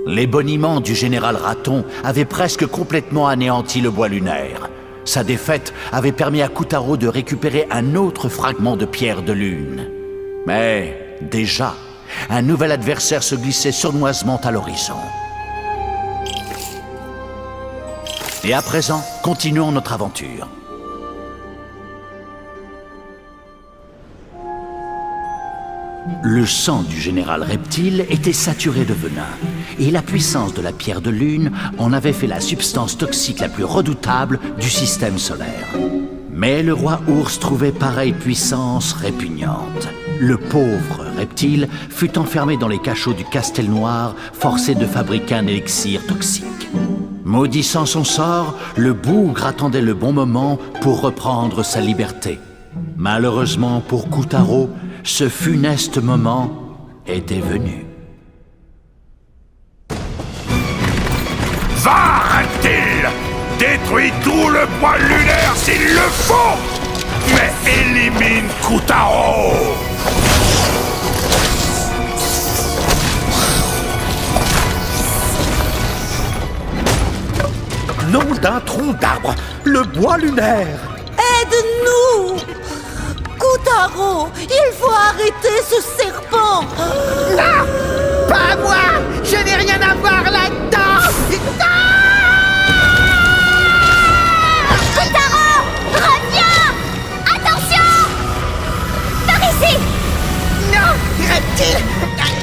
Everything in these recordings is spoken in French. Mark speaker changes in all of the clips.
Speaker 1: Les boniments du général Raton avaient presque complètement anéanti le bois lunaire. Sa défaite avait permis à Kotaro de récupérer un autre fragment de pierre de lune. Mais, déjà, un nouvel adversaire se glissait sournoisement à l'horizon. Et à présent, continuons notre aventure. Le sang du général Reptile était saturé de venin, et la puissance de la pierre de lune en avait fait la substance toxique la plus redoutable du système solaire. Mais le roi ours trouvait pareille puissance répugnante. Le pauvre Reptile fut enfermé dans les cachots du Castel Noir, forcé de fabriquer un élixir toxique. Maudissant son sort, le bougre attendait le bon moment pour reprendre sa liberté. Malheureusement pour Kotaro, ce funeste moment était venu.
Speaker 2: Va, Reptile! Détruis tout le bois lunaire s'il le faut! Mais élimine Kotaro!
Speaker 3: Nom d'un tronc d'arbre, le bois lunaire!
Speaker 4: Aide-nous! Kotaro, il faut arrêter ce serpent!
Speaker 5: Non! Pas moi! Je n'ai rien à voir là-dedans!
Speaker 6: Kotaro! Reviens! Attention! Par ici!
Speaker 5: Non! Reptile!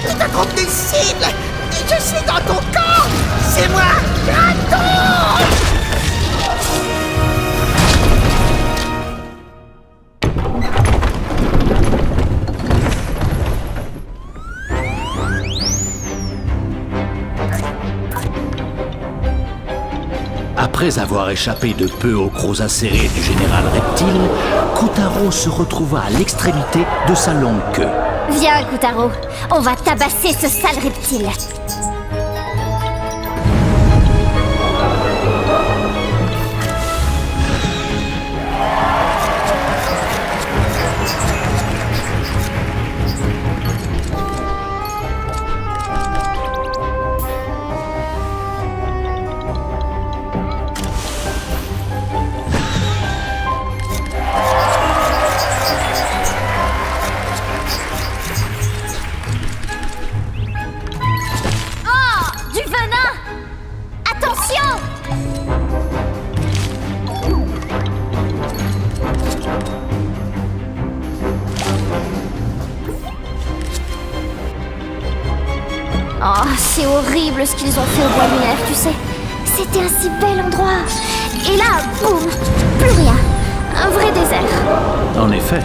Speaker 5: Tu te trompes de cible! Je suis dans ton corps! C'est moi! Raton!
Speaker 1: Après avoir échappé de peu aux crocs acérés du général Reptile, Kotaro se retrouva à l'extrémité de sa longue queue.
Speaker 6: Viens, Kotaro, on va tabasser ce sale reptile. Oh, c'est horrible ce qu'ils ont fait au bois lunaire, tu sais. C'était un si bel endroit. Et là, boum, plus rien. Un vrai désert.
Speaker 1: En effet,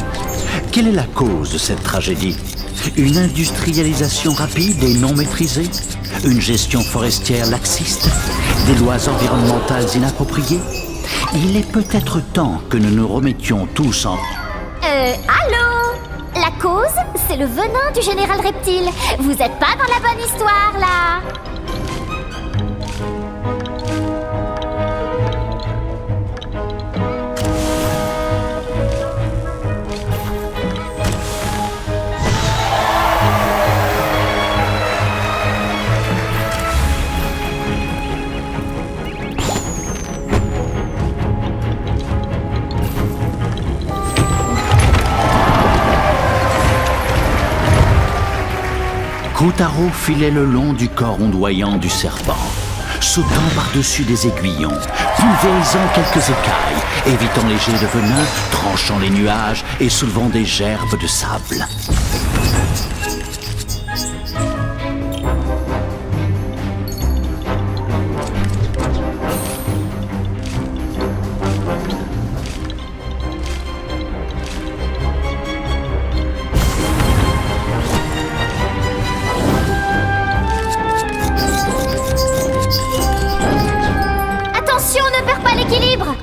Speaker 1: quelle est la cause de cette tragédie? Une industrialisation rapide et non maîtrisée? Une gestion forestière laxiste? Des lois environnementales inappropriées? Il est peut-être temps que nous nous remettions tous en...
Speaker 6: Allô? La cause, c'est le venin du général Reptile. Vous êtes pas dans la bonne histoire, là.
Speaker 1: Kotaro filait le long du corps ondoyant du serpent, sautant par-dessus des aiguillons, pulvérisant quelques écailles, évitant les jets de venin, tranchant les nuages et soulevant des gerbes de sable.
Speaker 6: L'équilibre.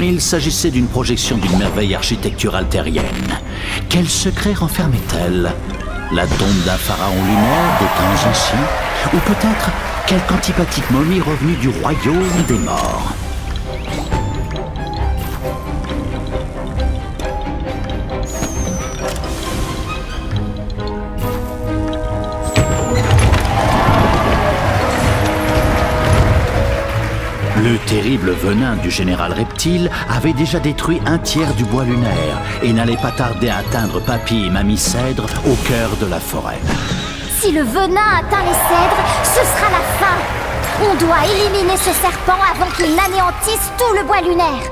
Speaker 1: Il s'agissait d'une projection d'une merveille architecturale terrienne. Quel secret renfermait-elle? La tombe d'un pharaon lunaire des temps anciens? Ou peut-être quelque antipathique momie revenue du royaume des morts? Le terrible venin du général Reptile avait déjà détruit un tiers du bois lunaire et n'allait pas tarder à atteindre Papy et Mamie Cèdre au cœur de la forêt.
Speaker 6: Si le venin atteint les cèdres, ce sera la fin. On doit éliminer ce serpent avant qu'il n'anéantisse tout le bois lunaire.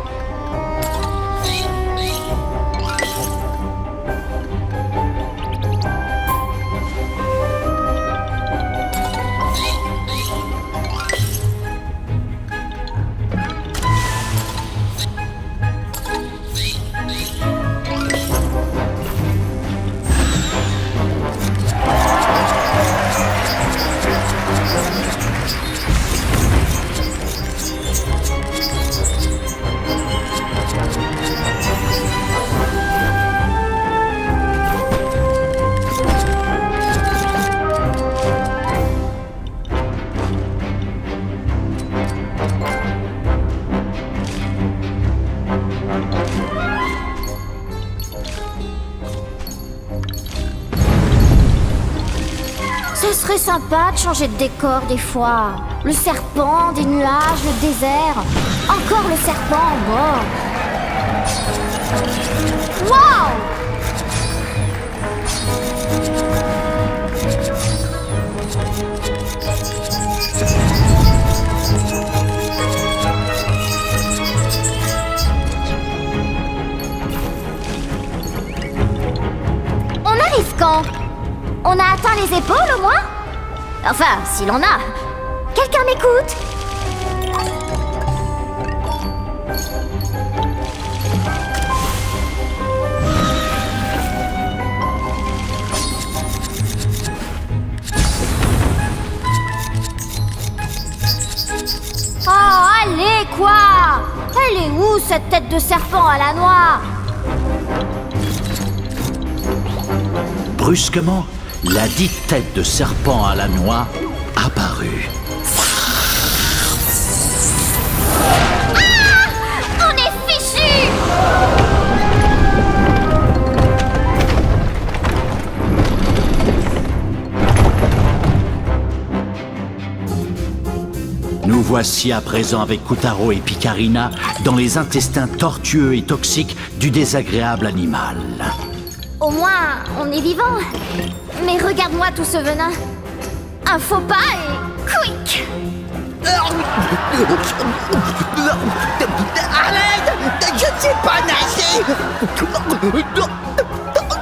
Speaker 6: Ce serait sympa de changer de décor des fois. Le serpent, des nuages, le désert. Encore le serpent, bon. Wow! On arrive quand? On a atteint les épaules au moins? Enfin, s'il en a. Quelqu'un m'écoute? Oh, allez, quoi? Elle est où, cette tête de serpent à la noix?
Speaker 1: Brusquement, la dite tête de serpent à la noix apparut.
Speaker 6: On est fichus!
Speaker 1: Nous voici à présent avec Kotaro et Picarina dans les intestins tortueux et toxiques du désagréable animal.
Speaker 6: Au moins, on est vivant. Mais regarde-moi tout ce venin. Un faux pas et... quick!
Speaker 5: Arrête! Je ne sais pas nager!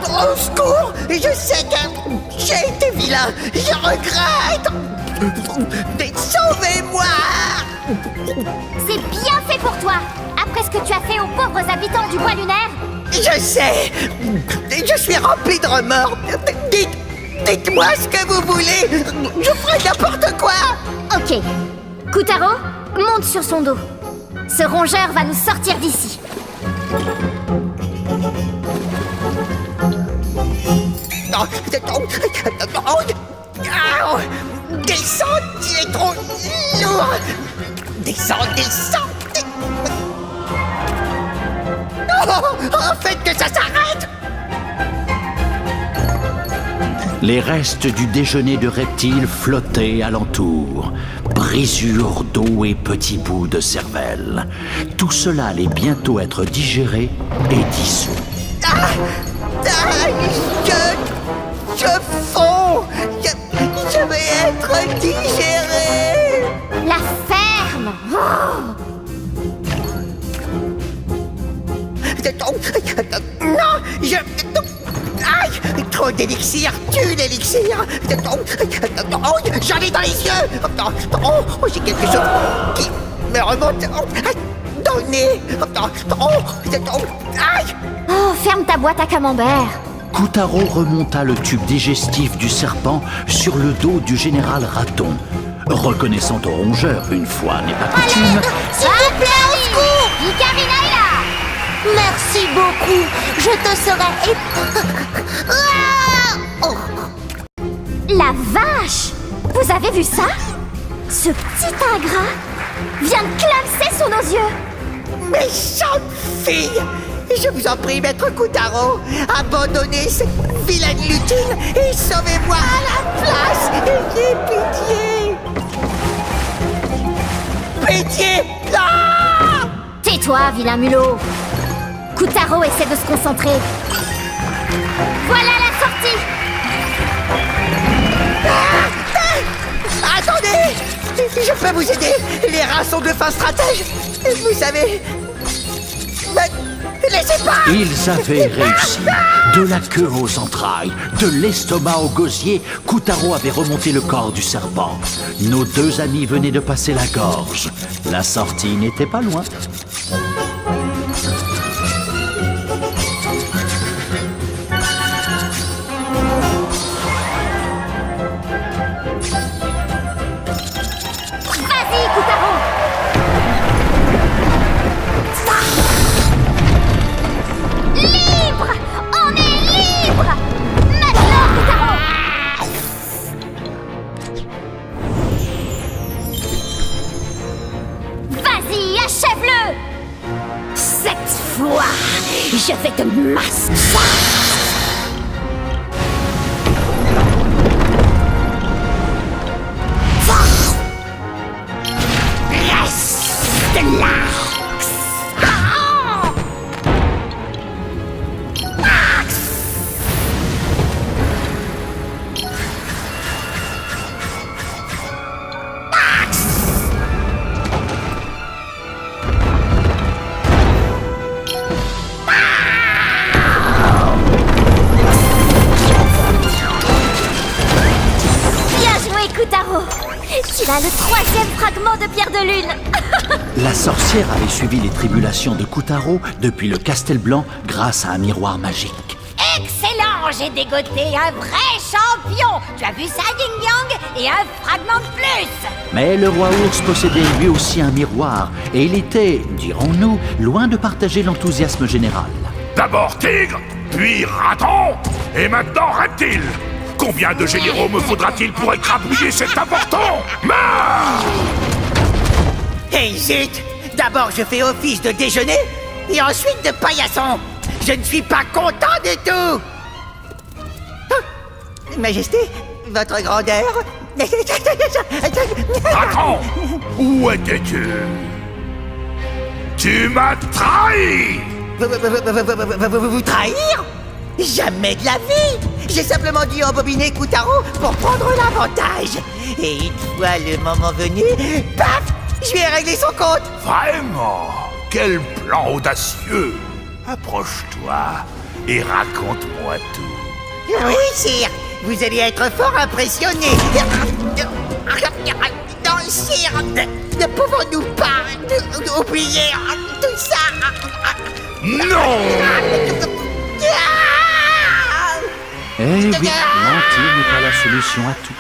Speaker 5: Au secours! Je sais que j'ai été vilain! Je regrette! Sauvez-moi!
Speaker 6: C'est bien fait pour toi. Après ce que tu as fait aux pauvres habitants du bois lunaire.
Speaker 5: Je sais! Je suis rempli de remords! Dites-moi ce que vous voulez! Je ferai n'importe quoi!
Speaker 6: Ok. Kotaro, monte sur son dos. Ce rongeur va nous sortir d'ici.
Speaker 5: Descends, tu es trop lourd! Descends! Oh, faites que ça s'arrête!
Speaker 1: Les restes du déjeuner de reptiles flottaient alentour. Brisures d'eau et petits bouts de cervelle. Tout cela allait bientôt être digéré et dissous.
Speaker 5: Je fonds! Je vais être digéré!
Speaker 6: La ferme. Oh.
Speaker 5: Non, aïe! Trop d'élixir, tue l'élixir! J'en ai dans les yeux! Oh, j'ai quelque chose qui me remonte dans le nez! Aïe!
Speaker 6: Oh, ferme ta boîte à camembert.
Speaker 1: Kotaro remonta le tube digestif du serpent sur le dos du général Raton. Reconnaissant au rongeur, une fois n'est pas coutume,
Speaker 6: S'il vous plaît, Icarina est là!
Speaker 4: Merci beaucoup. Je te serai... Ah oh.
Speaker 6: La vache! Vous avez vu ça? Ce petit ingrat vient de clamser sous nos yeux!
Speaker 5: Méchante fille! Je vous en prie, maître Koutaro, abandonnez cette vilaine lutine et sauvez-moi à la place! Ayez pitié! Pitié! Non!
Speaker 6: Tais-toi, vilain mulot! Koutaro essaie de se concentrer. Voilà la sortie!
Speaker 5: Attendez! Je peux vous aider! Les rats sont de fins stratèges! Vous savez... Mais... Laissez pas!
Speaker 1: Ils avaient réussi. De la queue aux entrailles, de l'estomac au gosier, Koutaro avait remonté le corps du serpent. Nos deux amis venaient de passer la gorge. La sortie n'était pas loin.
Speaker 6: Vas-y, Koutaro! Libre! On est libre! Maintenant, Koutaro! Vas-y, achève-le!
Speaker 4: Cette fois, je vais te masser. Reste là.
Speaker 6: Bien joué, Koutaro! Tu as le 3e fragment de pierre de lune!
Speaker 1: La sorcière avait suivi les tribulations de Koutaro depuis le Castel Blanc grâce à un miroir magique.
Speaker 7: Excellent, j'ai dégoté un vrai champion. Tu as vu ça, Ying Yang? Et un fragment de plus.
Speaker 1: Mais le roi ours possédait lui aussi un miroir, et il était, dirons-nous, loin de partager l'enthousiasme général.
Speaker 2: D'abord tigre, puis raton, et maintenant reptile. Combien de généraux me faudra-t-il pour écrabouiller cet avorton? Marche!
Speaker 5: Hey, zut! D'abord, je fais office de déjeuner, et ensuite de paillasson. Je ne suis pas content du tout! Ah, Majesté, votre grandeur...
Speaker 2: Raton, où étais-tu? Tu m'as trahi!
Speaker 5: Vous trahir? Jamais de la vie! J'ai simplement dû embobiner Koutaro pour prendre l'avantage. Et une fois le moment venu, paf! Je vais régler son compte!
Speaker 2: Vraiment? Quel plan audacieux! Approche-toi et raconte-moi tout.
Speaker 5: Oui, sire! Vous allez être fort impressionné! Non, sire! Ne pouvons-nous pas oublier tout ça?
Speaker 2: Non!
Speaker 1: Eh oui, mentir n'est pas la solution à tout.